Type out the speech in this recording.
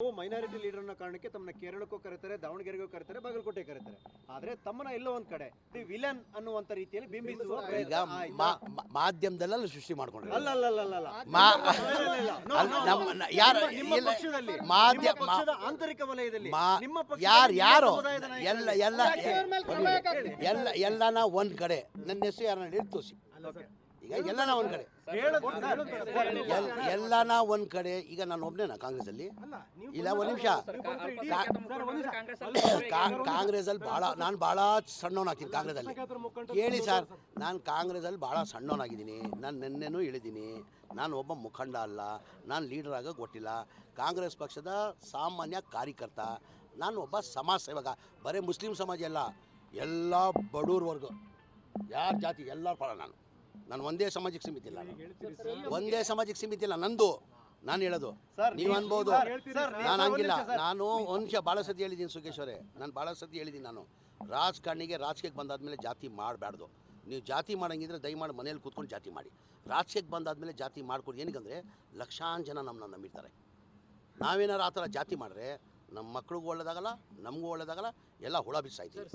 Minority leader ಅನ್ನೋ ಕಾರಣಕ್ಕೆ ತಮ್ಮನ್ನ ಕೇರಳಕ್ಕೂ ಕರೀತಾರೆ, ದಾವಣಗೆರೆಗೂ ಕರೀತಾರೆ, ಬಾಗಲಕೋಟೆ ಕರೀತಾರೆ. ಆದ್ರೆ ತಮ್ಮನ್ನ ಎಲ್ಲೋ ಒಂದ್ ಕಡೆ ವಿಲನ್ ಅನ್ನುವಂತ ರೀತಿಯಲ್ಲಿ ಬಿಂಬಿಸುವ ಈಗ ಮಾಧ್ಯಮದಲ್ಲ ಸೃಷ್ಟಿ ಮಾಡ್ಕೊಂಡ್ರೆ ನಿಮ್ಮ ಪಕ್ಷದಲ್ಲಿ ಪಕ್ಷದ ಆಂತರಿಕ ವಲಯದಲ್ಲಿ ನಿಮ್ಮ ಯಾರು ಎಲ್ಲನ ಒಂದ್ ಕಡೆ ನನ್ನ ಹೆಸರು ಯಾರನ್ನ ಹೇಳಿ ತೋರಿಸಿ. ಈಗ ಎಲ್ಲನ ಒಂದ್ ಕಡೆ ಎಲ್ಲನ ಒಂದ್ ಕಡೆ. ಈಗ ನಾನು ಒಬ್ನೇನಾ ಕಾಂಗ್ರೆಸ್ ಅಲ್ಲಿ? ಇಲ್ಲ, ಒಂದ್ ನಿಮಿಷ. ಕಾಂಗ್ರೆಸ್ ಅಲ್ಲಿ ನಾನು ಬಹಳ ಸಣ್ಣವನಾಗ್ತೀನಿ ಕಾಂಗ್ರೆಸ್ ಅಲ್ಲಿ. ಕೇಳಿ ಸರ್, ನಾನು ಕಾಂಗ್ರೆಸ್ ಅಲ್ಲಿ ಬಹಳ ಸಣ್ಣವನಾಗಿದ್ದೀನಿ. ನಾನು ನೆನ್ನೆನೂ ಹೇಳಿದ್ದೀನಿ, ನಾನು ಒಬ್ಬ ಮುಖಂಡ ಅಲ್ಲ, ನಾನು ಲೀಡರ್ ಆಗೋಕೆ ಗೊತ್ತಿಲ್ಲ. ಕಾಂಗ್ರೆಸ್ ಪಕ್ಷದ ಸಾಮಾನ್ಯ ಕಾರ್ಯಕರ್ತ, ನಾನು ಒಬ್ಬ ಸಮಾಜ ಸೇವಕ. ಬರೀ ಮುಸ್ಲಿಂ ಸಮಾಜ ಅಲ್ಲ, ಎಲ್ಲ ಬಡವ್ರ ವರ್ಗ, ಯಾರ ಜಾತಿ ಎಲ್ಲರ ಪರ. ನಾನು ಒಂದೇ ಸಮಾಜಕ್ಕೆ ಸೀಮಿತ ಇಲ್ಲ, ಒಂದೇ ಸಮಾಜಕ್ಕೆ ಸೀಮಿತ ಇಲ್ಲ ನಂದು. ನಾನು ಹೇಳೋದು ನೀವು ಅನ್ಬೋದು, ನಾನು ಹಂಗಿಲ್ಲ. ನಾನು ಒಂದು ನಿಮಿಷ, ಭಾಳ ಸತಿ ಹೇಳಿದ್ದೀನಿ ಸುಖೇಶ್ ಅವರೇ, ನಾನು ಭಾಳ ಸತಿ ಹೇಳಿದ್ದೀನಿ, ನಾನು ರಾಜಕೀಯಕ್ಕೆ ಬಂದಾದ್ಮೇಲೆ ಜಾತಿ ಮಾಡಬಾರ್ದು. ನೀವು ಜಾತಿ ಮಾಡೋಂಗಿದ್ರೆ ದಯಮಾಡಿ ಮನೇಲಿ ಕೂತ್ಕೊಂಡು ಜಾತಿ ಮಾಡಿ. ರಾಜಕೀಯಕ್ಕೆ ಬಂದಾದ್ಮೇಲೆ ಜಾತಿ ಮಾಡ್ಕೊಡಿ. ಏನಕ್ಕಂದರೆ ಲಕ್ಷಾಂತರ ಜನ ನಮ್ಮನ್ನ ನಂಬಿರ್ತಾರೆ. ನಾವೇನಾರು ಆ ಥರ ಜಾತಿ ಮಾಡಿದ್ರೆ ನಮ್ಮ ಮಕ್ಳಿಗೂ ಒಳ್ಳೇದಾಗಲ್ಲ, ನಮಗೂ ಒಳ್ಳೇದಾಗಲ್ಲ, ಎಲ್ಲ ಹುಳ ಬಿಸಾಯ್ತೀವಿ.